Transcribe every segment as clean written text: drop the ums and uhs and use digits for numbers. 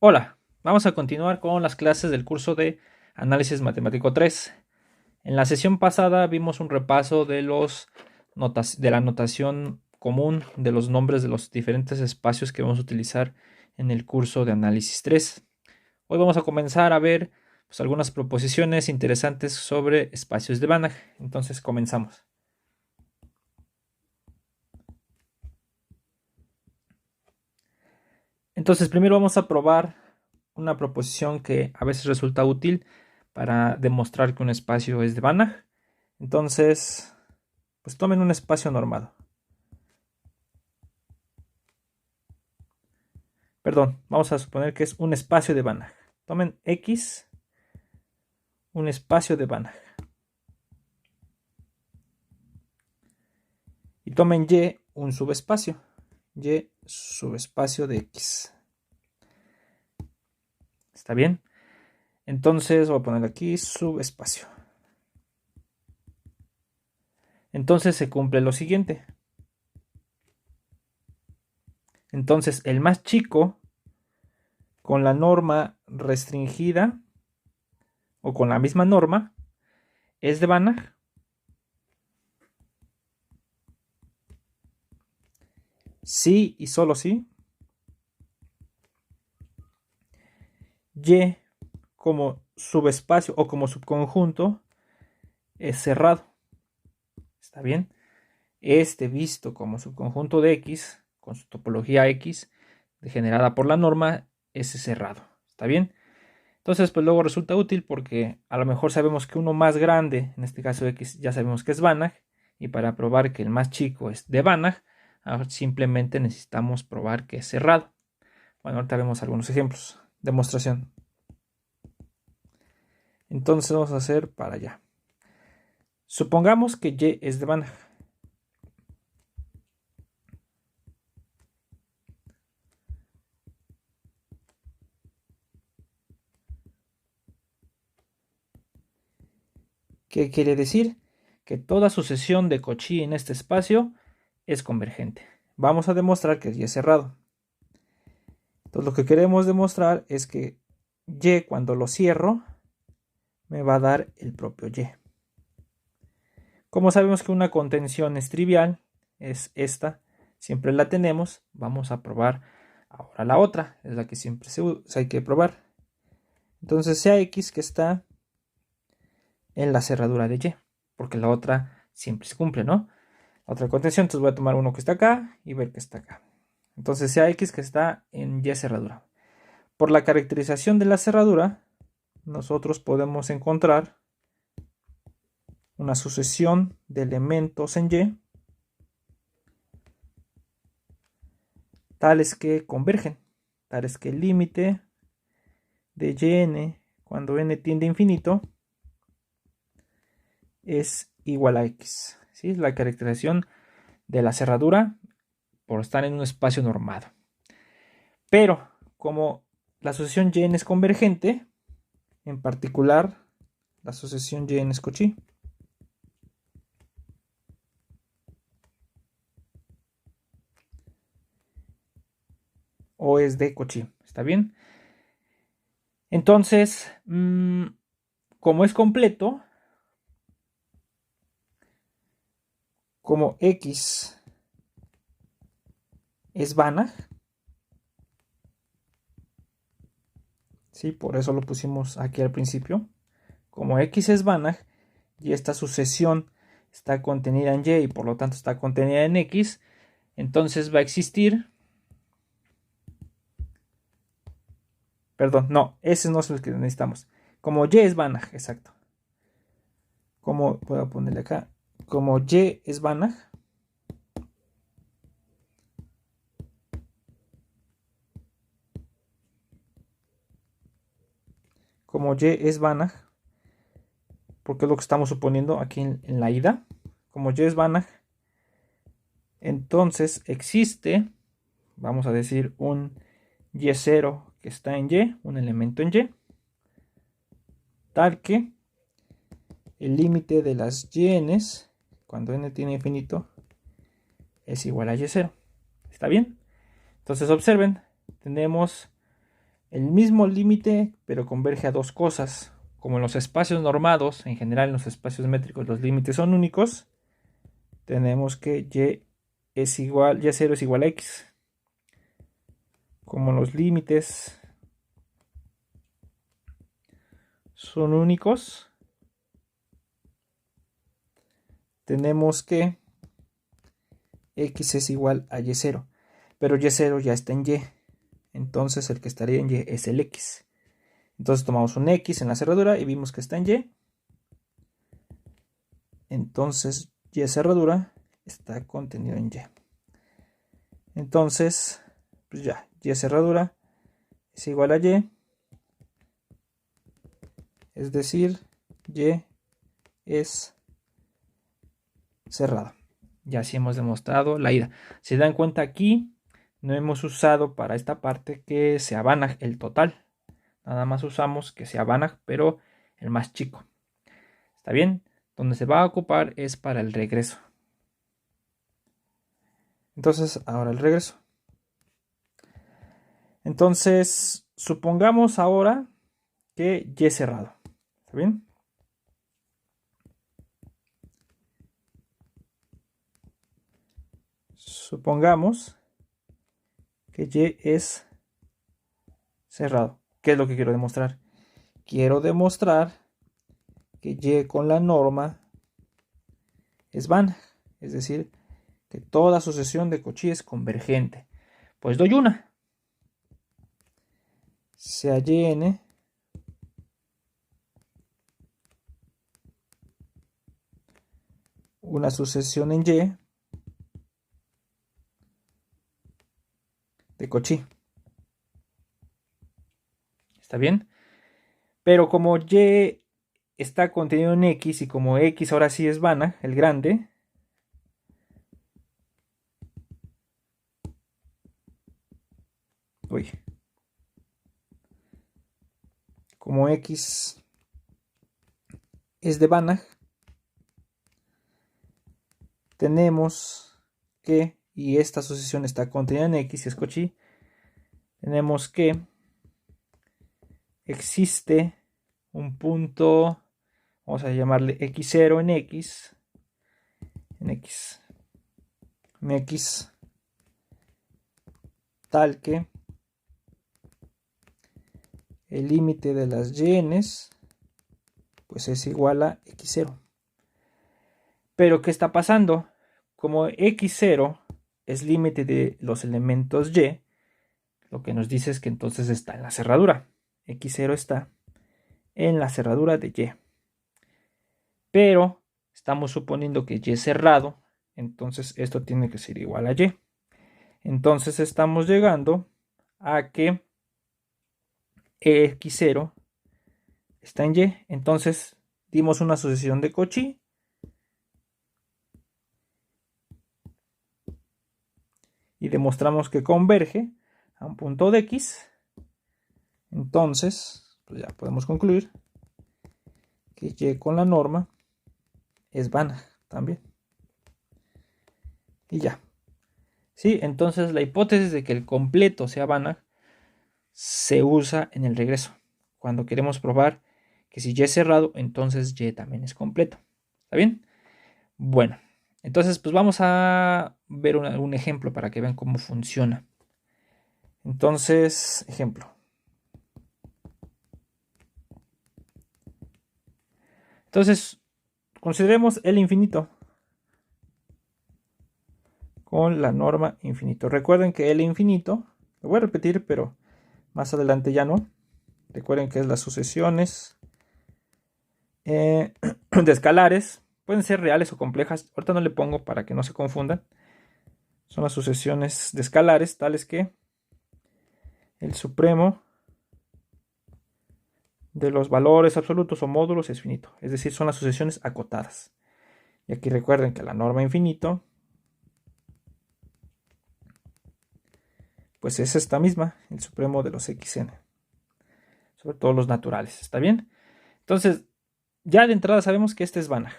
Hola, vamos a continuar con las clases del curso de Análisis Matemático 3. En la sesión pasada vimos un repaso de de la notación común de los nombres de los diferentes espacios que vamos a utilizar en el curso de Análisis 3. Hoy vamos a comenzar a ver algunas proposiciones interesantes sobre espacios de Banach. Entonces comenzamos. Entonces primero vamos a probar una proposición que a veces resulta útil para demostrar que un espacio es de Banach. Entonces, pues tomen un espacio normado. Perdón, vamos a suponer que es un espacio de Banach. Tomen X, un espacio de Banach. Y tomen Y, un subespacio. Y subespacio de X. ¿Está bien? Entonces voy a poner aquí subespacio. Entonces se cumple lo siguiente. Entonces el más chico con la norma restringida o con la misma norma es de Banach. Sí y solo sí. Y como subespacio o como subconjunto es cerrado. ¿Está bien? Este visto como subconjunto de X, con su topología X, generada por la norma, es cerrado. ¿Está bien? Entonces, pues luego resulta útil porque a lo mejor sabemos que uno más grande, en este caso X, ya sabemos que es Banach, y para probar que el más chico es de Banach, simplemente necesitamos probar que es cerrado. Bueno, ahorita vemos algunos ejemplos. Demostración. Entonces vamos a hacer para allá. Supongamos que Y es de Banach. ¿Qué quiere decir? Que toda sucesión de Cauchy en este espacio es convergente. Vamos a demostrar que Y es cerrado. Entonces lo que queremos demostrar es que Y cuando lo cierro me va a dar el propio Y. Como sabemos que una contención es trivial, es esta, siempre la tenemos, vamos a probar ahora la otra, es la que siempre hay que probar. Entonces sea X que está en la cerradura de Y, porque la otra siempre se cumple, ¿no? Otra contención, entonces voy a tomar uno que está acá y ver que está acá. Entonces sea X que está en Y cerradura. Por la caracterización de la cerradura, nosotros podemos encontrar una sucesión de elementos en Y tales que convergen, tales que el límite de Yn cuando n tiende a infinito es igual a X. ¿Sí? Es la caracterización de la cerradura por estar en un espacio normado. Pero como la asociación Yn es convergente, en particular la asociación Yn es Cauchy, o es de Cauchy, ¿está bien? Entonces, como es completo, como X es Banach, ¿sí? Por eso lo pusimos aquí al principio. Como X es Banach y esta sucesión está contenida en Y y por lo tanto está contenida en X, entonces va a existir. Perdón, no, ese no es el que necesitamos. Como Y es Banach, exacto. Como puedo ponerle acá. Como Y es Banach, como Y es Banach, porque es lo que estamos suponiendo aquí en la ida. Como Y es Banach, entonces existe, vamos a decir, un Y0 que está en Y, un elemento en Y, tal que el límite de las Y's, cuando n tiene infinito, es igual a Y0. ¿Está bien? Entonces observen, tenemos el mismo límite, pero converge a dos cosas. Como en los espacios normados, en general en los espacios métricos los límites son únicos, tenemos que y0 es igual a x. Como los límites son únicos, tenemos que x es igual a y0, pero y0 ya está en y, entonces el que estaría en y es el x. Entonces tomamos un x en la cerradura y vimos que está en y, entonces y cerradura está contenido en y. Entonces, pues ya, y cerradura es igual a y, es decir, y es cerrado. Ya así hemos demostrado la ida. Si se dan cuenta aquí, no hemos usado para esta parte que sea Banach el total. Nada más usamos que sea Banach, pero el más chico. ¿Está bien? Donde se va a ocupar es para el regreso. Entonces, ahora el regreso. Entonces, supongamos ahora que y es cerrado. ¿Está bien? Supongamos que y es cerrado. ¿Qué es lo que quiero demostrar? Quiero demostrar que y con la norma es Banach, es decir, que toda sucesión de Cauchy es convergente. Pues doy una. Sea yn una sucesión en y de Cauchy. ¿Está bien? Pero como y está contenido en x y como x ahora sí es Banach, el grande, como x es de Banach, tenemos que, y esta sucesión está contenida en x y es Cauchy, tenemos que existe un punto, vamos a llamarle x0 en x, tal que el límite de las y(n)s pues es igual a x0. Pero ¿qué está pasando? Como x0 es límite de los elementos y, lo que nos dice es que entonces está en la cerradura. x0 está en la cerradura de y. Pero estamos suponiendo que y es cerrado, entonces esto tiene que ser igual a y. Entonces estamos llegando a que x0 está en y. Entonces dimos una sucesión de Cauchy y demostramos que converge a un punto de x. Entonces, pues ya podemos concluir que y con la norma es Banach también. Y ya. Sí, entonces la hipótesis de que el completo sea Banach se usa en el regreso. Cuando queremos probar que si y es cerrado, entonces y también es completo. ¿Está bien? Bueno, entonces pues vamos a ver un ejemplo para que vean cómo funciona. Entonces, ejemplo. Entonces, consideremos el infinito con la norma infinito. Recuerden que el infinito, lo voy a repetir, pero más adelante ya no. Recuerden que es las sucesiones de escalares. Pueden ser reales o complejas. Ahorita no le pongo para que no se confundan. Son las sucesiones de escalares tales que el supremo de los valores absolutos o módulos es finito. Es decir, son las sucesiones acotadas. Y aquí recuerden que la norma infinito pues es esta misma, el supremo de los xn. Sobre todo los naturales. ¿Está bien? Entonces, ya de entrada sabemos que este es Banach.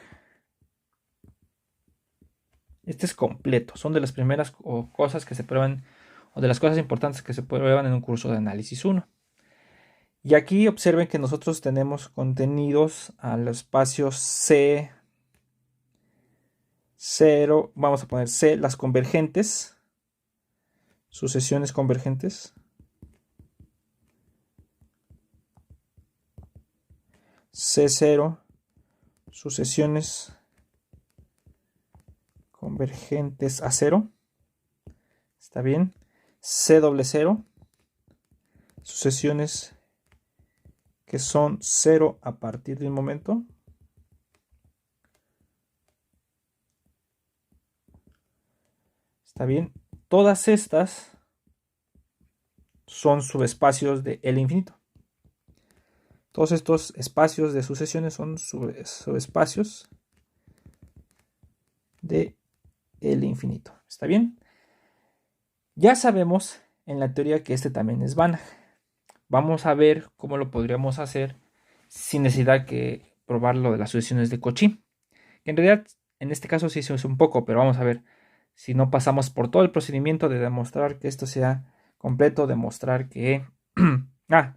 Este es completo. Son de las primeras cosas que se prueban, o de las cosas importantes que se prueban en un curso de análisis 1. Y aquí observen que nosotros tenemos contenidos al espacio C0, vamos a poner C, las convergentes, sucesiones convergentes. C0, sucesiones convergentes a 0. Está bien. C00, sucesiones que son 0 a partir de un momento. Está bien. Todas estas son subespacios de L infinito. Todos estos espacios de sucesiones son subespacios de L infinito. ¿Está bien? Ya sabemos en la teoría que este también es Banach. Vamos a ver cómo lo podríamos hacer sin necesidad que probar lo de las sucesiones de Cauchy. En realidad, en este caso sí se usa un poco, pero vamos a ver si no pasamos por todo el procedimiento de demostrar que esto sea completo, demostrar que...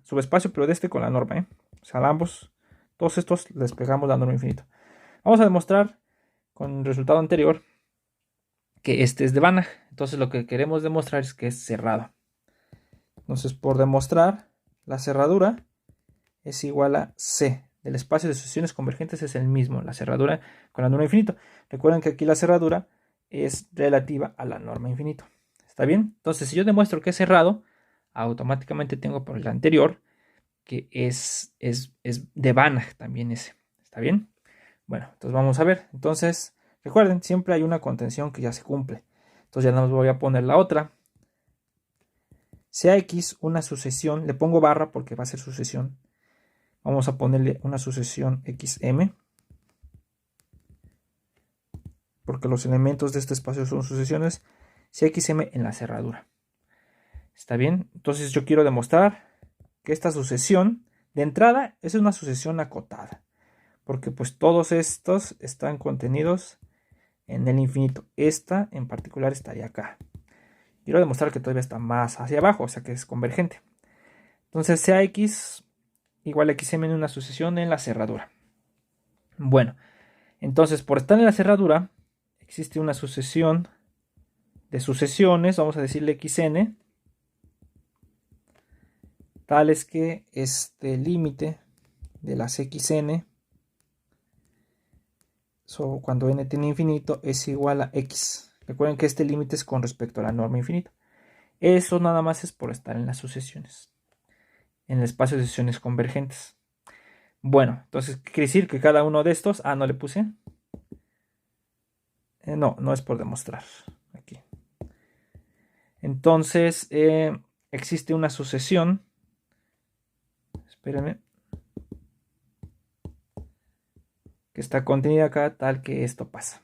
subespacio, pero de este con la norma, O sea, ambos, todos estos les pegamos la norma infinito. Vamos a demostrar con el resultado anterior que este es de Banach. Entonces lo que queremos demostrar es que es cerrado. Entonces, por demostrar, la cerradura es igual a C. Del espacio de sucesiones convergentes es el mismo, la cerradura con la norma infinito. Recuerden que aquí la cerradura es relativa a la norma infinito. ¿Está bien? Entonces, si yo demuestro que es cerrado, automáticamente tengo por el anterior que es de Banach también ese. ¿Está bien? Bueno, entonces vamos a ver. Entonces, recuerden, siempre hay una contención que ya se cumple. Entonces ya nada más voy a poner la otra. Sea X una sucesión, le pongo barra porque va a ser sucesión. Vamos a ponerle una sucesión XM, porque los elementos de este espacio son sucesiones, sea XM en la cerradura. ¿Está bien? Entonces yo quiero demostrar que esta sucesión, de entrada, es una sucesión acotada, porque pues todos estos están contenidos en el infinito. Esta en particular estaría acá. Quiero demostrar que todavía está más hacia abajo, o sea que es convergente. Entonces sea X igual a XM en una sucesión en la cerradura. Bueno, entonces por estar en la cerradura existe una sucesión de sucesiones, vamos a decirle XN, tales que este límite de las XN, cuando n tiene infinito, es igual a X. Recuerden que este límite es con respecto a la norma infinita. Eso nada más es por estar en las sucesiones, en el espacio de sucesiones convergentes. Bueno, entonces, ¿qué quiere decir? Que cada uno de estos... no le puse. No es por demostrar. Aquí. Entonces, existe una sucesión. Espérenme. Que está contenida acá, tal que esto pasa.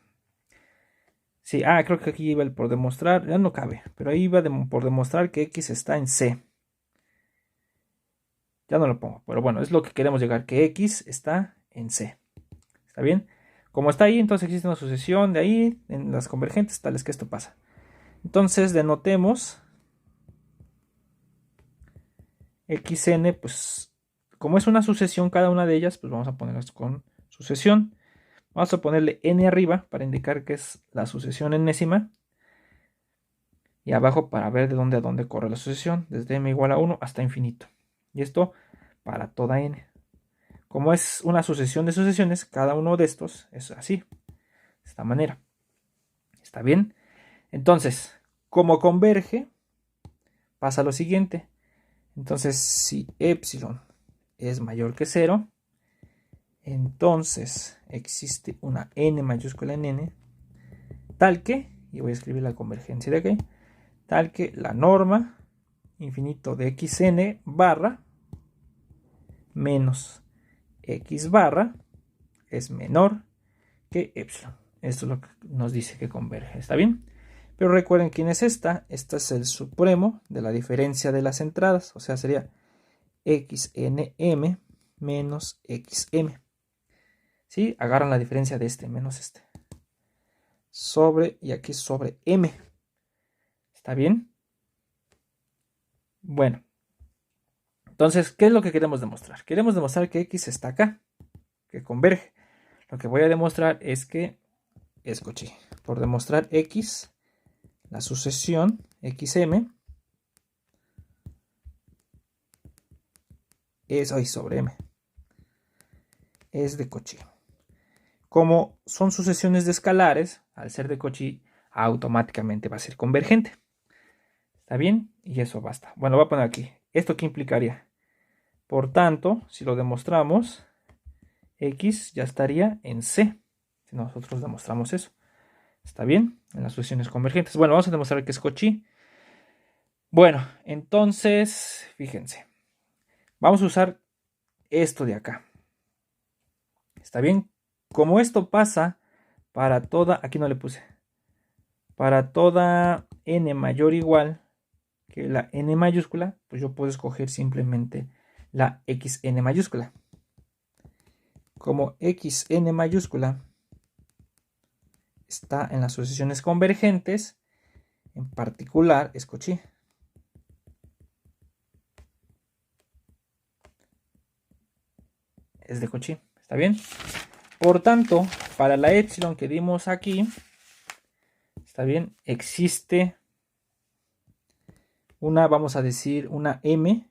Sí, creo que aquí iba el por demostrar. Ya no cabe, pero ahí iba por demostrar que X está en C. Ya no lo pongo, pero bueno, es lo que queremos llegar, que X está en C. ¿Está bien? Como está ahí, entonces existe una sucesión de ahí, en las convergentes, tales que esto pasa. Entonces, denotemos XN, pues, como es una sucesión cada una de ellas, pues vamos a ponerlas con sucesión. Vamos a ponerle N arriba para indicar que es la sucesión enésima. Y abajo para ver de dónde a dónde corre la sucesión, desde m igual a 1 hasta infinito. Y esto para toda n. Como es una sucesión de sucesiones, cada uno de estos es así, de esta manera. ¿Está bien? Entonces, como converge, pasa lo siguiente. Entonces, si epsilon es mayor que 0, entonces existe una n mayúscula en n, tal que, y voy a escribir la convergencia de aquí, tal que la norma infinito de xn barra menos x barra es menor que epsilon. Esto es lo que nos dice que converge. ¿Está bien? Pero recuerden quién es esta. Esta es el supremo de la diferencia de las entradas. O sea, sería xnm menos xm. ¿Sí? Agarran la diferencia de este menos este. Sobre, y aquí sobre m. ¿Está bien? Bueno. Entonces, ¿qué es lo que queremos demostrar? Queremos demostrar que X está acá, que converge. Lo que voy a demostrar es que es Cauchy. Por demostrar X, la sucesión XM es hoy sobre M. Es de Cauchy. Como son sucesiones de escalares, al ser de Cauchy, automáticamente va a ser convergente. ¿Está bien? Y eso basta. Bueno, voy a poner aquí. ¿Esto qué implicaría? Por tanto, si lo demostramos, X ya estaría en C. Si nosotros demostramos eso. ¿Está bien? En las sucesiones convergentes. Bueno, vamos a demostrar que es Cauchy. Bueno, entonces, fíjense. Vamos a usar esto de acá. ¿Está bien? Como esto pasa para toda, aquí no le puse, para toda n mayor o igual que la n mayúscula, pues yo puedo escoger simplemente la xn mayúscula. Como xn mayúscula está en las sucesiones convergentes, en particular es Cauchy. Es de Cauchy, ¿está bien? Por tanto, para la epsilon que dimos aquí, ¿está bien? Existe una, vamos a decir, una m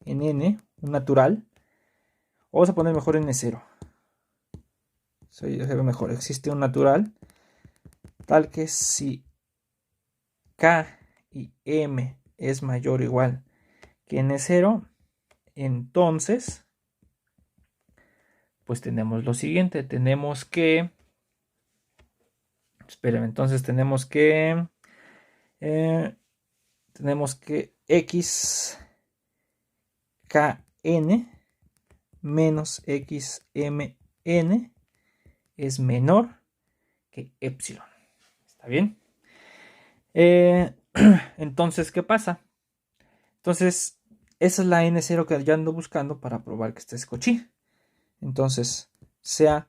en n, un natural. Vamos a poner mejor n0. Se ve mejor. Existe un natural tal que si k y m es mayor o igual que n0, entonces pues tenemos lo siguiente. Tenemos que... Esperen, entonces tenemos que x kn menos xmn es menor que epsilon. ¿Está bien? Entonces, ¿qué pasa? Entonces, esa es la n0 que ya ando buscando para probar que este es Cauchy. Entonces, sea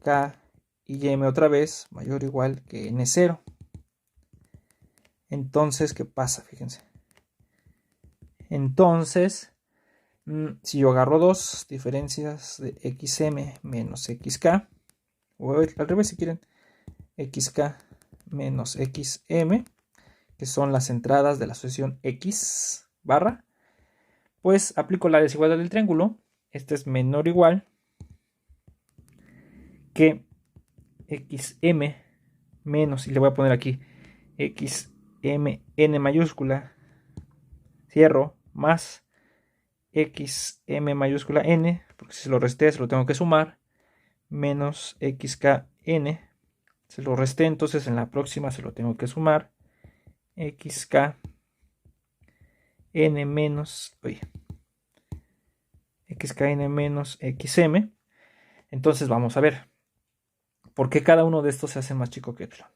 k y m otra vez mayor o igual que n0. Entonces, ¿qué pasa? Fíjense. Entonces, si yo agarro dos diferencias de xm menos xk, o al revés si quieren, xk menos xm, que son las entradas de la sucesión x barra, pues aplico la desigualdad del triángulo. Este es menor o igual que xm menos, y le voy a poner aquí xmn mayúscula, cierro, más xm mayúscula n, porque si se lo resté se lo tengo que sumar, menos xkn, se lo resté, entonces en la próxima se lo tengo que sumar, xkn menos, xkn menos xm. Entonces vamos a ver, ¿por qué cada uno de estos se hace más chico que epsilon?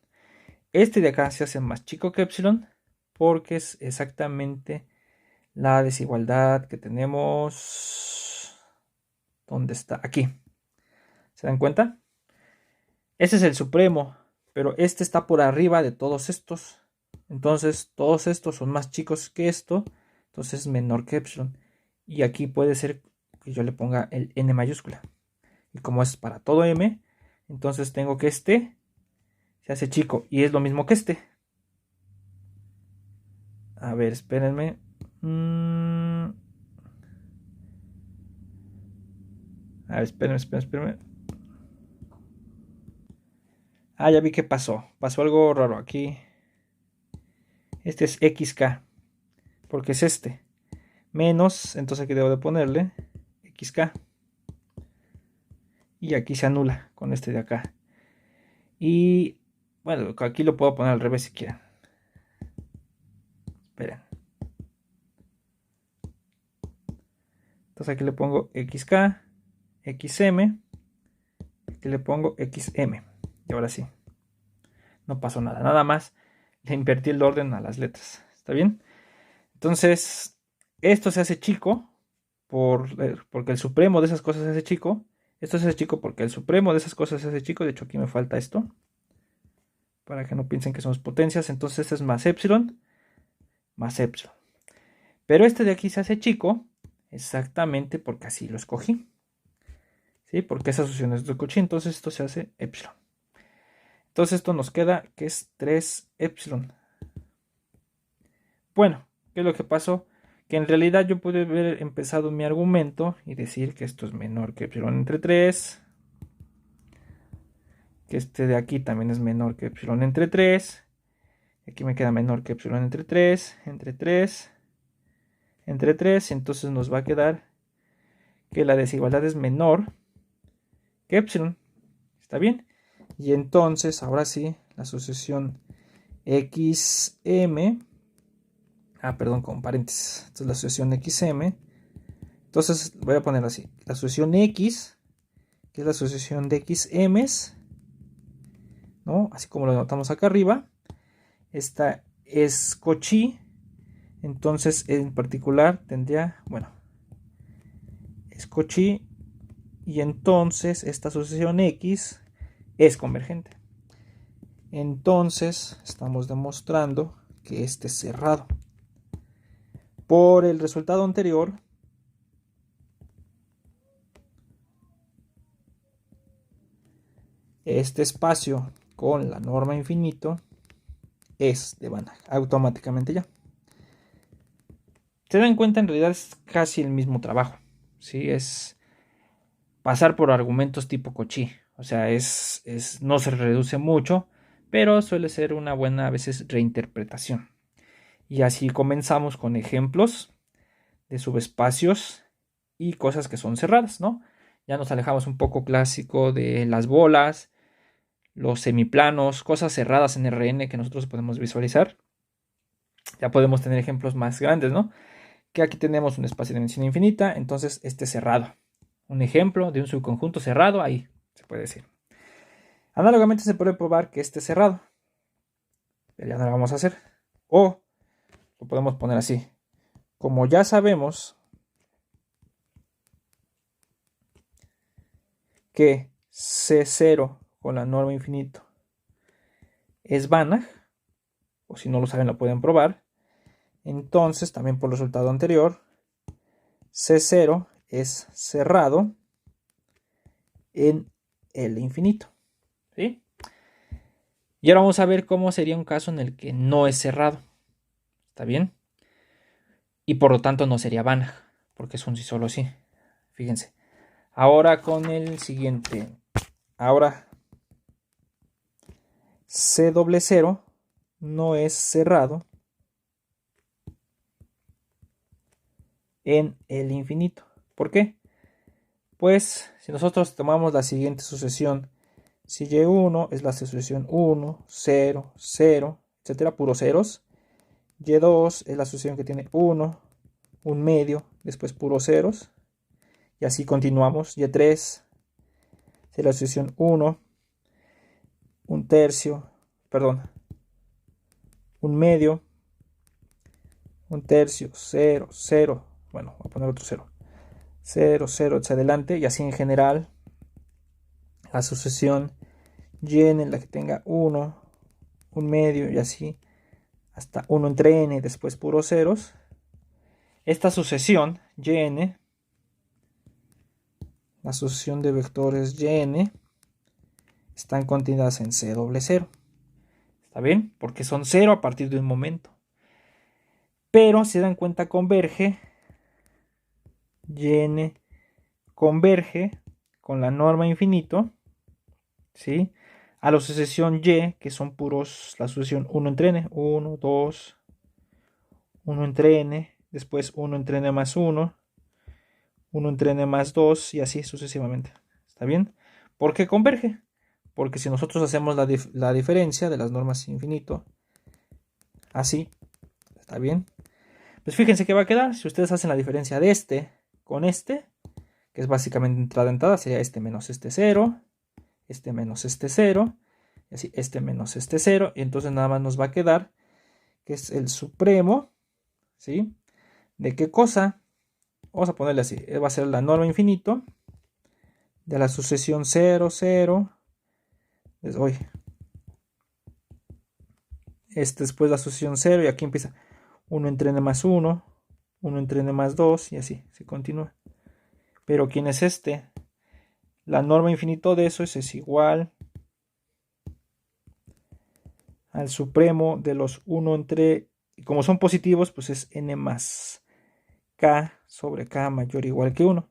Este de acá se hace más chico que epsilon porque es exactamente la desigualdad que tenemos. ¿Dónde está? Aquí. ¿Se dan cuenta? Ese es el supremo, pero este está por arriba de todos estos. Entonces, todos estos son más chicos que esto, entonces es menor que epsilon. Y aquí puede ser que yo le ponga el n mayúscula. Y como es para todo m, entonces tengo que este se hace chico y es lo mismo que este. A ver, espérenme. A ver, espérenme. Ah, ya vi que pasó. Pasó algo raro aquí. Este es xk, porque es este. Menos, entonces aquí debo de ponerle xk. Y aquí se anula con este de acá. Y bueno, aquí lo puedo poner al revés si quieren. Esperen. Entonces aquí le pongo xk, xm, aquí le pongo xm. Y ahora sí, no pasó nada. Nada más le invertí el orden a las letras. ¿Está bien? Entonces, esto se hace chico porque el supremo de esas cosas se hace chico. Esto se hace chico porque el supremo de esas cosas se hace chico. De hecho, aquí me falta esto, para que no piensen que somos potencias. Entonces, este es más epsilon. Pero este de aquí se hace chico. exactamente porque así lo escogí. ¿Sí? Porque esa sucesión es de Cauchy, entonces esto se hace epsilon. Entonces esto nos queda que es 3 epsilon. Bueno, ¿qué es lo que pasó? Que en realidad yo pude haber empezado mi argumento y decir que esto es menor que epsilon entre 3. Que este de aquí también es menor que epsilon entre 3. Aquí me queda menor que epsilon entre 3, entre 3, entre 3. Entonces nos va a quedar que la desigualdad es menor que epsilon. ¿Está bien? Y entonces, ahora sí, la sucesión xm, perdón, con paréntesis, esta es la sucesión xm, entonces voy a poner así, la sucesión x, que es la sucesión de xm's, ¿no? Así como lo notamos acá arriba, esta es Cauchy, entonces en particular tendría, bueno, es Cauchy, y entonces esta sucesión x es convergente. Entonces estamos demostrando que este es cerrado. Por el resultado anterior, este espacio con la norma infinito es de Banach, automáticamente ya. Se dan cuenta, en realidad es casi el mismo trabajo, ¿sí? Es pasar por argumentos tipo Cauchy, o sea, no se reduce mucho, pero suele ser una buena a veces reinterpretación. Y así comenzamos con ejemplos de subespacios y cosas que son cerradas, ¿no? Ya nos alejamos un poco clásico de las bolas, los semiplanos, cosas cerradas en RN que nosotros podemos visualizar. Ya podemos tener ejemplos más grandes, ¿no? Que aquí tenemos un espacio de dimensión infinita, entonces este cerrado. Un ejemplo de un subconjunto cerrado, ahí se puede decir. Análogamente se puede probar que este es cerrado, pero ya no lo vamos a hacer. O lo podemos poner así. Como ya sabemos que C0 con la norma infinito es Banach, o si no lo saben lo pueden probar, entonces también por el resultado anterior, C0 es cerrado en el infinito. ¿Sí? Y ahora vamos a ver cómo sería un caso en el que no es cerrado. ¿Está bien? Y por lo tanto no sería Banach, porque es un sí solo sí. Fíjense. Ahora con el siguiente. Ahora C00 no es cerrado en el infinito. ¿Por qué? Pues si nosotros tomamos la siguiente sucesión, si Y1 es la sucesión 1, 0, 0, etcétera, puros ceros. Y2 es la sucesión que tiene 1, un medio, después puros ceros. Y así continuamos. Y3 es la sucesión 1, un tercio, perdón, un medio, un tercio, 0, 0. Bueno, voy a poner otro 0. 0, 0 hacia adelante. Y así en general, la sucesión y en la que tenga 1, un medio y así hasta 1 entre n, después puros ceros. Esta sucesión yn, la sucesión de vectores yn, están contenidas en C00. ¿Está bien? Porque son 0 a partir de un momento. Pero si se dan cuenta, converge, yn converge con la norma infinito, ¿sí? A la sucesión y, que son puros, la sucesión 1 entre n, 1, 2, 1 entre n, después 1 entre n más 1, 1 entre n más 2 y así sucesivamente. ¿Está bien? ¿Por qué converge? Porque si nosotros hacemos la diferencia de las normas infinito, así, ¿está bien? Pues fíjense qué va a quedar. Si ustedes hacen la diferencia de este con este, que es básicamente entrada, sería este menos este 0, este menos este 0, y así este menos este 0, y entonces nada más nos va a quedar que es el supremo, ¿sí? ¿De qué cosa? Vamos a ponerle así, va a ser la norma infinito de la sucesión 0, 0, después la sucesión 0 y aquí empieza 1 entre n más 1, 1 entre n más 2 y así se continúa. Pero ¿quién es este? La norma infinito de eso es igual al supremo de los 1 entre, y como son positivos, pues es n más k sobre k mayor o igual que 1.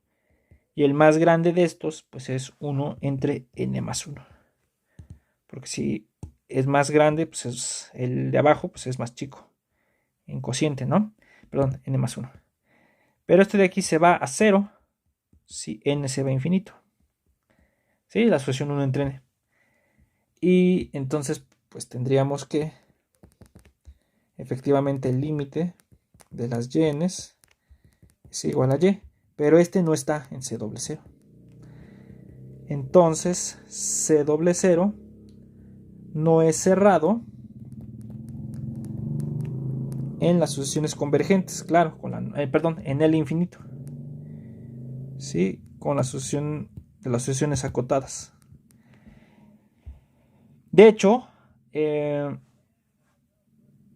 Y el más grande de estos, pues es 1 entre n más 1. Porque si es más grande, pues es el de abajo, pues es más chico. En cociente, ¿no? Perdón, n más 1. Pero este de aquí se va a 0 si n se va a infinito. ¿Sí? La asociación 1 entre n. Y entonces, pues tendríamos que efectivamente el límite de las y's es igual a y, pero este no está en C00. Entonces, C00 no es cerrado en las sucesiones convergentes, claro, con en L infinito. ¿Sí? Con la sucesión de las sucesiones acotadas. De hecho,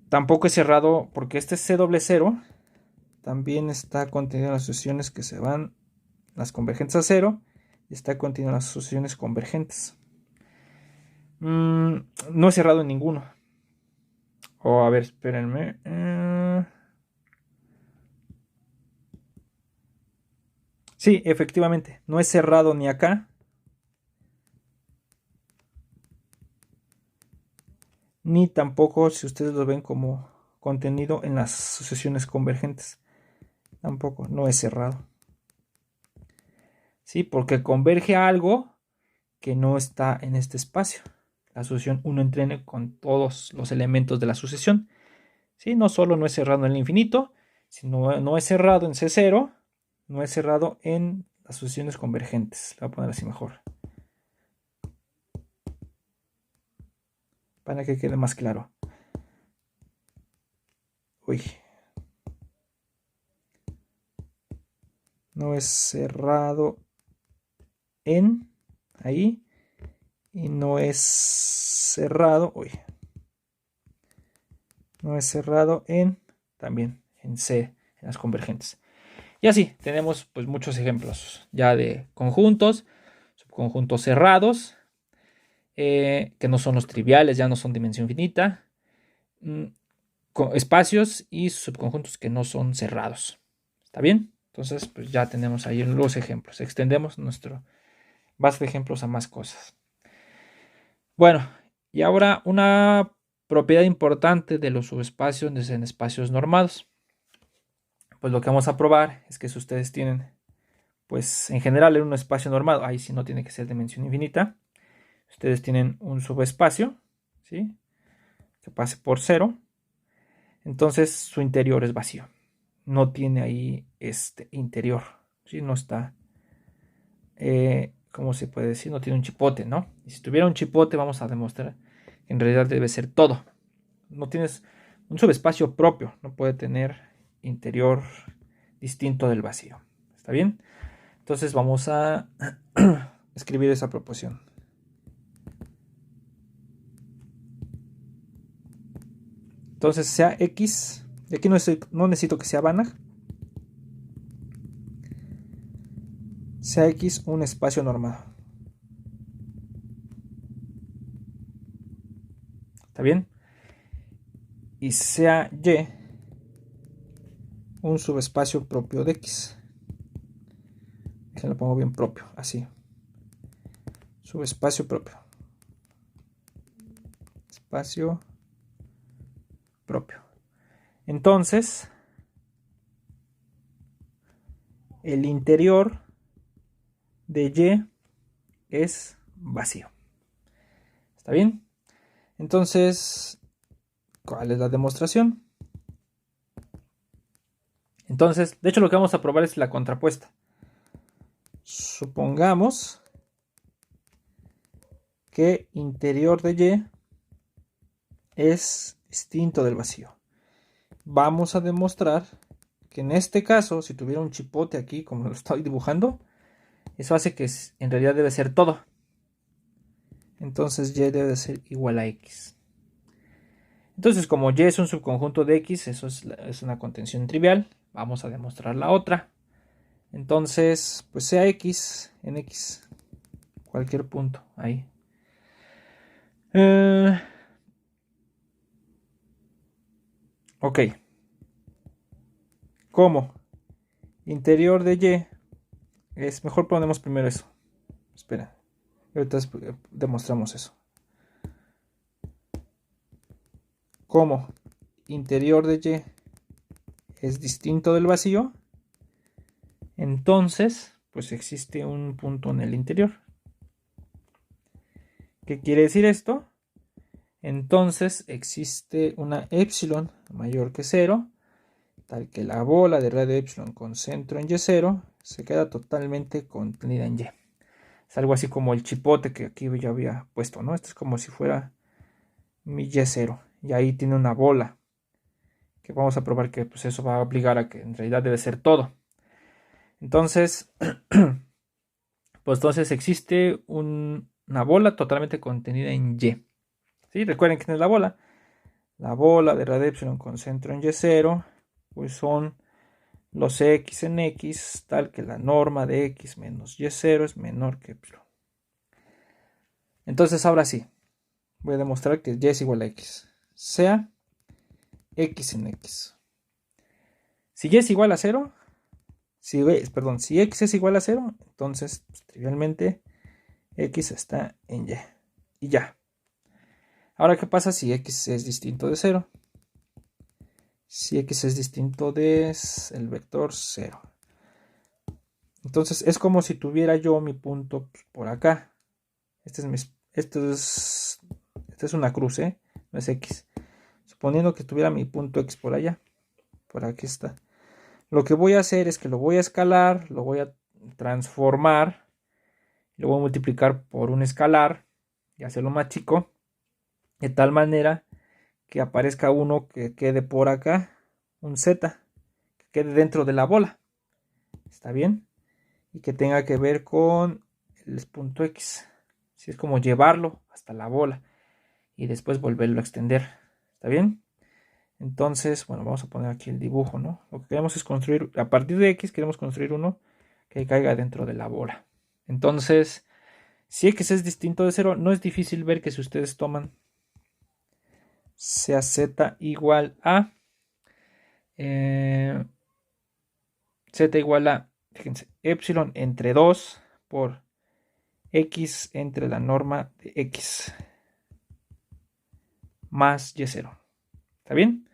tampoco es cerrado porque este C00 también está contenido en las sucesiones que se van, las convergentes a 0, y está contenido en las sucesiones convergentes. No es cerrado en ninguno. O a ver, espérenme. Sí, efectivamente, no es cerrado ni acá, ni tampoco si ustedes lo ven como contenido en las sucesiones convergentes. Tampoco, no es cerrado. Sí, porque converge a algo que no está en este espacio. La sucesión 1 entre n con todos los elementos de la sucesión. ¿Sí? No solo no es cerrado en el infinito, sino no es cerrado en C0, no es cerrado en las sucesiones convergentes. La voy a poner así mejor, para que quede más claro. Uy. No es cerrado en ahí. Y no es cerrado. Uy. No es cerrado en también en C, en las convergentes. Y así tenemos pues muchos ejemplos ya de conjuntos, subconjuntos cerrados, que no son los triviales, ya no son dimensión finita, espacios y subconjuntos que no son cerrados. ¿Está bien? Entonces pues ya tenemos ahí los ejemplos. Extendemos nuestro base de ejemplos a más cosas. Bueno, y ahora una propiedad importante de los subespacios en espacios normados. Pues lo que vamos a probar es que si ustedes tienen, pues en general en un espacio normado, ahí sí no tiene que ser dimensión infinita, ustedes tienen un subespacio, ¿sí? Que pase por 0, entonces su interior es vacío, no tiene ahí este interior, ¿sí? No está, ¿cómo se puede decir? No tiene un chipote, ¿no? Y si tuviera un chipote vamos a demostrar que en realidad debe ser todo. No tienes un subespacio propio, no puede tener interior distinto del vacío. ¿Está bien? Entonces vamos a escribir esa proporción. Entonces sea X, y aquí no necesito que sea Banach, sea X un espacio normado. ¿Está bien? Y sea Y un subespacio propio de X. Se lo pongo bien propio, así. Subespacio propio. Espacio propio. Entonces, el interior de Y es vacío. ¿Está bien? Entonces, ¿cuál es la demostración? Entonces, de hecho lo que vamos a probar es la contrapuesta. Supongamos que interior de Y es distinto del vacío. Vamos a demostrar que en este caso, si tuviera un chipote aquí, como lo estoy dibujando, eso hace que en realidad debe ser todo. Entonces Y debe ser igual a X. Entonces, como Y es un subconjunto de X, eso es una contención trivial. vamos a demostrar la otra. Entonces, pues sea x en x, cualquier punto ahí. Ok. Como interior de y es mejor ponemos primero eso. Espera, ahorita demostramos eso. Como interior de y es distinto del vacío, entonces pues existe un punto en el interior. ¿Qué quiere decir esto? Entonces existe una epsilon mayor que 0, tal que la bola de radio epsilon con centro en y0 se queda totalmente contenida en y. Es algo así como el chipote que aquí yo había puesto, ¿no? Esto es como si fuera mi y0 y ahí tiene una bola que vamos a probar que pues eso va a obligar a que en realidad debe ser todo. Entonces, pues entonces existe una bola totalmente contenida en y. ¿Sí? Recuerden que es la bola. La bola de radio epsilon con centro en y0, pues son los x en x, tal que la norma de x menos y0 es menor que epsilon. Entonces ahora sí, voy a demostrar que y es igual a x, sea x en x. Si y es igual a 0, si x es igual a 0, entonces pues, trivialmente x está en y. Y ya. Ahora, ¿qué pasa si x es distinto de 0? Si x es distinto de el vector 0. Entonces es como si tuviera yo mi punto por acá. Esta es una cruz, no es x. Suponiendo que tuviera mi punto x por allá. Por aquí está. Lo que voy a hacer es que lo voy a escalar, lo voy a transformar, lo voy a multiplicar por un escalar y hacerlo más chico, de tal manera que aparezca uno que quede por acá, un z, que quede dentro de la bola. ¿Está bien? Y que tenga que ver con el punto x. Así es como llevarlo hasta la bola y después volverlo a extender. ¿Está bien? Entonces, bueno, vamos a poner aquí el dibujo, ¿no? Lo que queremos es construir, a partir de x queremos construir uno que caiga dentro de la bola. Entonces, si x es distinto de 0, no es difícil ver que si ustedes toman sea z igual a z igual a, fíjense, epsilon entre 2 por x entre la norma de x más y0. ¿Está bien?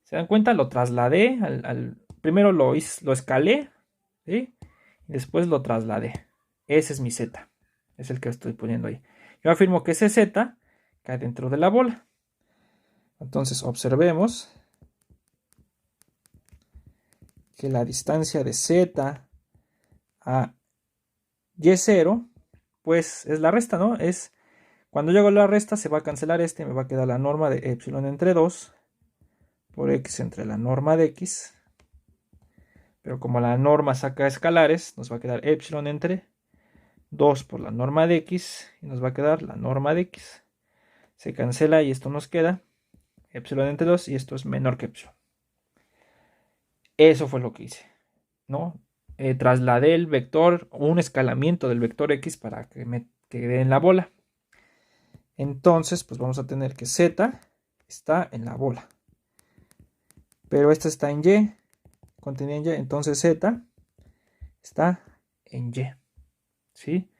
¿Se dan cuenta? Lo trasladé, primero lo escalé, ¿sí? Y después lo trasladé. Ese es mi z, es el que estoy poniendo ahí. Yo afirmo que ese z cae dentro de la bola. Entonces observemos que la distancia de z a y0, pues es la resta, ¿no? Es cuando yo hago la resta se va a cancelar y me va a quedar la norma de epsilon entre 2 por x entre la norma de x. Pero como la norma saca escalares, nos va a quedar epsilon entre 2 por la norma de x y nos va a quedar la norma de x. Se cancela y esto nos queda epsilon entre 2 y esto es menor que epsilon. Eso fue lo que hice, ¿no? Trasladé el vector, un escalamiento del vector x para que me quede en la bola. Entonces, pues vamos a tener que z está en la bola. Pero esta está en y, contenida en y, entonces z está en y. ¿Sí?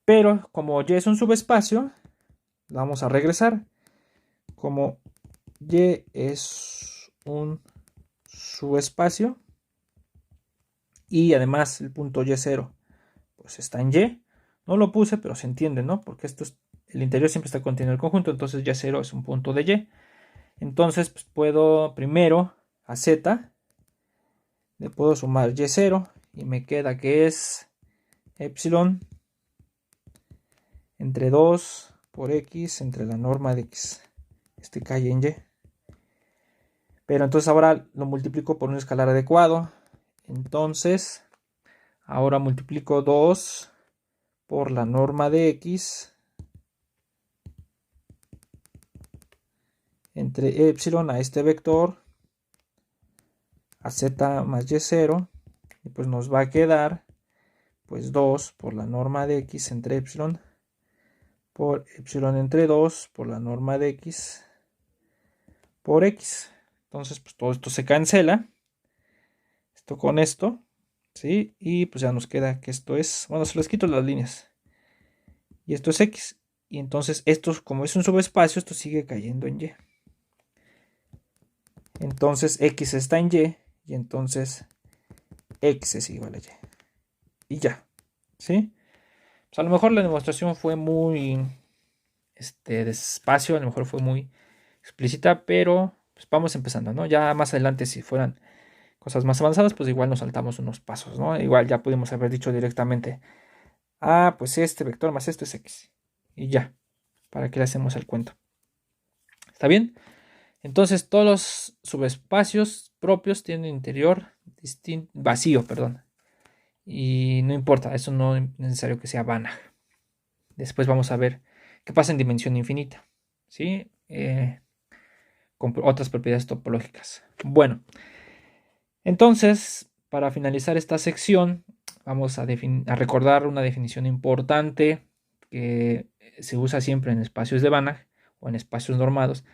Pero como y es un subespacio, vamos a regresar. Como y es un subespacio y además el punto y0 pues está en y. No lo puse, pero se entiende, ¿no? Porque el interior siempre está contenido en el conjunto, entonces y0 es un punto de y. Entonces pues puedo primero a z le puedo sumar y0 y me queda que es epsilon entre 2 por x entre la norma de x. Este cae en y. Pero entonces ahora lo multiplico por un escalar adecuado. Entonces, ahora multiplico 2 por la norma de x entre epsilon a este vector a z más y0, y pues nos va a quedar pues 2 por la norma de x entre epsilon por epsilon entre 2 por la norma de x por x. Entonces pues todo esto se cancela, esto con esto, ¿sí? Y pues ya nos queda que esto es, bueno, se les quito las líneas, y esto es x, y entonces esto, como es un subespacio, esto sigue cayendo en y. Entonces x está en y entonces x es igual a y. Y ya, ¿sí? Pues a lo mejor la demostración fue muy despacio, a lo mejor fue muy explícita, pero pues vamos empezando, ¿no? Ya más adelante, si fueran cosas más avanzadas, pues igual nos saltamos unos pasos, ¿no? Igual ya pudimos haber dicho directamente, pues este vector más esto es x. Y ya, ¿para qué le hacemos el cuento? ¿Está bien? Entonces todos los subespacios propios tienen interior vacío, perdón. Y no importa, eso no es necesario que sea Banach. Después vamos a ver qué pasa en dimensión infinita, ¿sí? Con otras propiedades topológicas. Bueno, entonces, para finalizar esta sección, vamos a recordar una definición importante que se usa siempre en espacios de Banach o en espacios normados.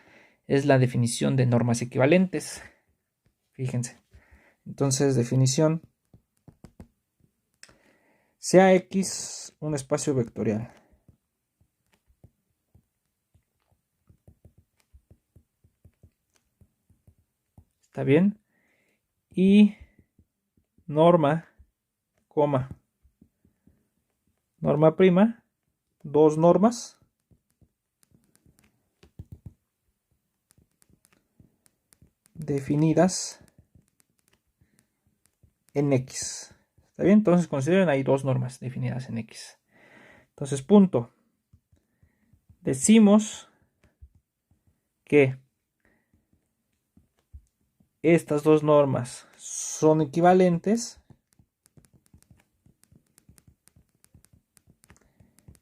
Es la definición de normas equivalentes. Fíjense. Entonces, definición. Sea X un espacio vectorial. ¿Está bien? Y norma, norma prima, dos normas definidas en X. ¿Está bien? Entonces consideren ahí dos normas definidas en X. Entonces, punto. Decimos que estas dos normas son equivalentes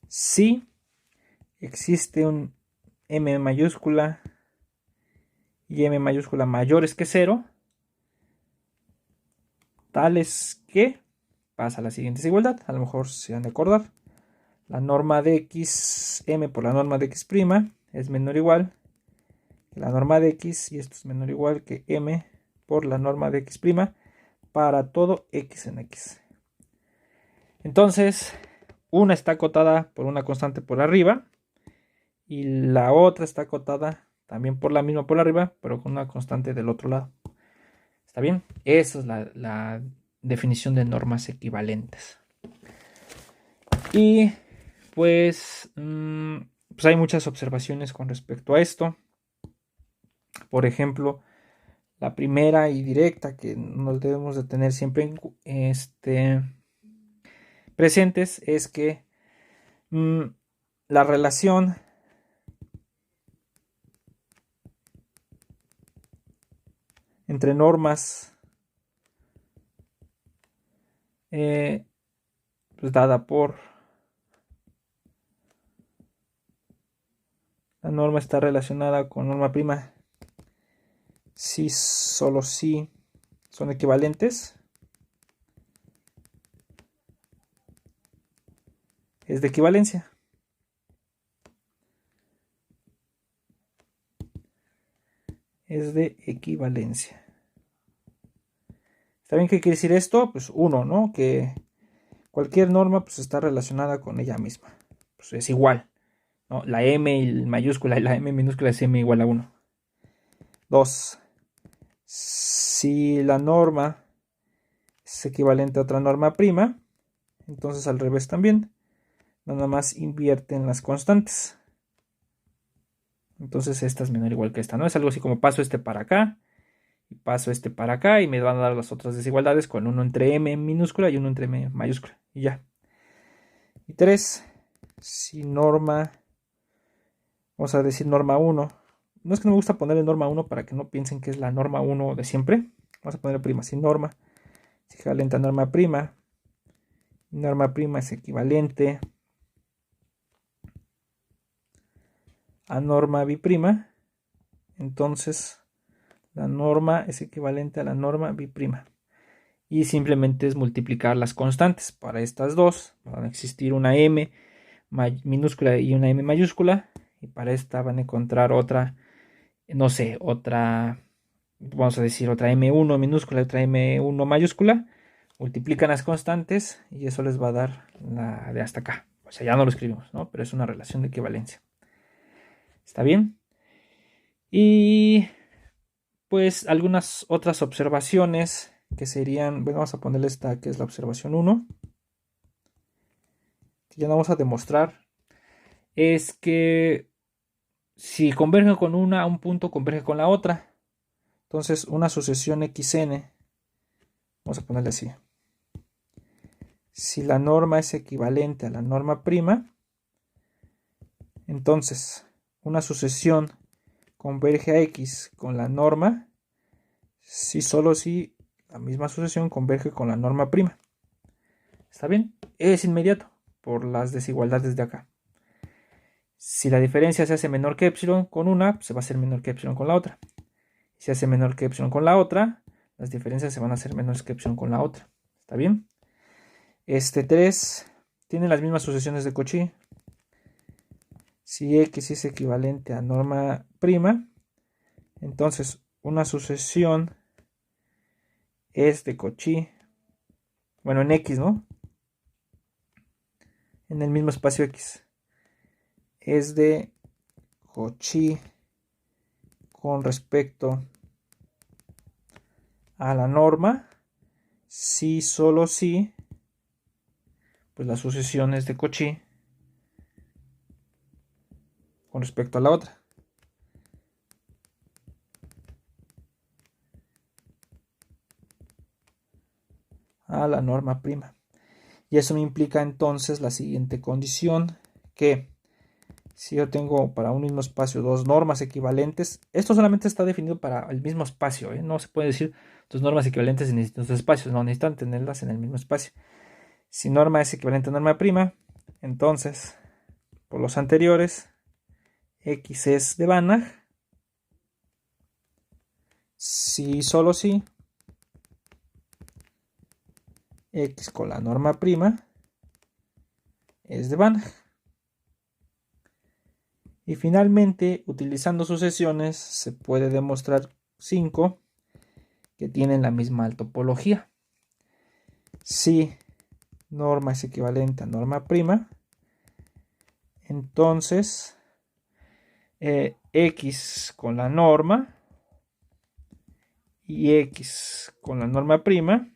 si existe un M mayúscula y M mayúscula mayores que 0, tales que pasa la siguiente desigualdad. A lo mejor se han de acordar. La norma de x, m por la norma de x' es menor o igual que la norma de x, y esto es menor o igual que m por la norma de x' para todo x en x. Entonces, una está acotada por una constante por arriba y la otra está acotada también por la misma por arriba, pero con una constante del otro lado. ¿Está bien? Esa es la definición de normas equivalentes. Y pues hay muchas observaciones con respecto a esto. Por ejemplo, la primera y directa que nos debemos de tener siempre presentes es que la relación entre normas pues dada por la norma está relacionada con norma prima si solo si son equivalentes, es de equivalencia. Es de equivalencia. ¿Está bien qué quiere decir esto? Pues uno, ¿no? Que cualquier norma pues está relacionada con ella misma. Pues es igual, ¿no? La m y mayúscula y la m minúscula es m igual a 1. 2. Si la norma es equivalente a otra norma prima, entonces al revés también. Nada más invierten las constantes. Entonces esta es menor o igual que esta, ¿no? Es algo así como paso este para acá y paso este para acá y me van a dar las otras desigualdades con uno entre m minúscula y uno entre m mayúscula. Y ya. Y 3. Si norma, vamos a decir norma 1. No es que no me gusta ponerle norma 1 para que no piensen que es la norma 1 de siempre. Vamos a ponerle prima. Si norma es equivalente a norma prima, norma prima es equivalente a norma biprima, entonces la norma es equivalente a la norma B'. Y simplemente es multiplicar las constantes. Para estas dos van a existir una M minúscula y una M mayúscula. Y para esta van a encontrar otra, no sé, otra, vamos a decir otra M1 minúscula y otra M1 mayúscula. Multiplican las constantes y eso les va a dar la de hasta acá. O sea, ya no lo escribimos, ¿no? Pero es una relación de equivalencia. ¿Está bien? Y pues algunas otras observaciones que serían, bueno, vamos a ponerle esta que es la observación 1, que ya no vamos a demostrar, es que si convergen con una, un punto converge con la otra. Entonces una sucesión XN, vamos a ponerle así, si la norma es equivalente a la norma prima, entonces una sucesión converge a X con la norma si solo si la misma sucesión converge con la norma prima. ¿Está bien? Es inmediato por las desigualdades de acá. Si la diferencia se hace menor que epsilon con una, pues se va a hacer menor que epsilon con la otra. Si se hace menor que epsilon con la otra, las diferencias se van a hacer menores que epsilon con la otra. ¿Está bien? 3 tiene las mismas sucesiones de Cauchy. Si X es equivalente a norma prima, entonces una sucesión es de Cauchy, bueno, en X, ¿no? En el mismo espacio X. Es de Cauchy con respecto a la norma, si solo si, pues la sucesión es de Cauchy con respecto a la otra. A la norma prima. Y eso me implica entonces la siguiente condición, que si yo tengo para un mismo espacio dos normas equivalentes, esto solamente está definido para el mismo espacio, no se puede decir dos normas equivalentes en distintos espacios, no necesitan tenerlas en el mismo espacio. Si norma es equivalente a norma prima, entonces por los anteriores X es de Banach, si solo si X con la norma prima es de Banach. Y finalmente, utilizando sucesiones, se puede demostrar 5 que tienen la misma topología. Si norma es equivalente a norma prima, entonces X con la norma y X con la norma prima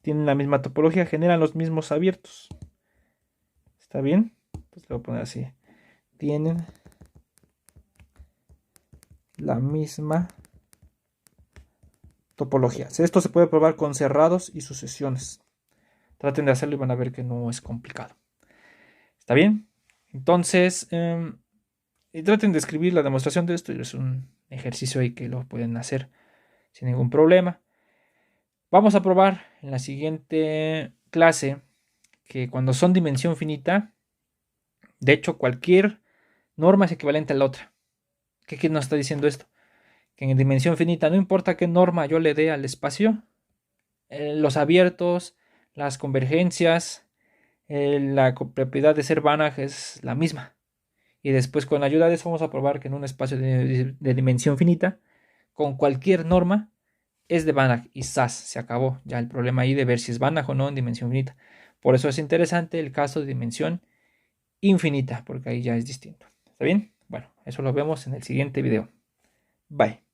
tienen la misma topología, generan los mismos abiertos. ¿Está bien? Pues lo voy a poner así. Tienen la misma topología. Esto se puede probar con cerrados y sucesiones. Traten de hacerlo y van a ver que no es complicado. ¿Está bien? Entonces, y traten de escribir la demostración de esto. Es un ejercicio ahí que lo pueden hacer sin ningún problema. Vamos a probar en la siguiente clase que cuando son dimensión finita, de hecho cualquier norma es equivalente a la otra. ¿Qué nos está diciendo esto? Que en dimensión finita, no importa qué norma yo le dé al espacio, los abiertos, las convergencias, la propiedad de ser Banach es la misma. Y después con la ayuda de eso vamos a probar que en un espacio de dimensión finita, con cualquier norma, es de Banach y ¡zas! Se acabó ya el problema ahí de ver si es Banach o no en dimensión finita. Por eso es interesante el caso de dimensión infinita, porque ahí ya es distinto. ¿Está bien? Bueno, eso lo vemos en el siguiente video. Bye.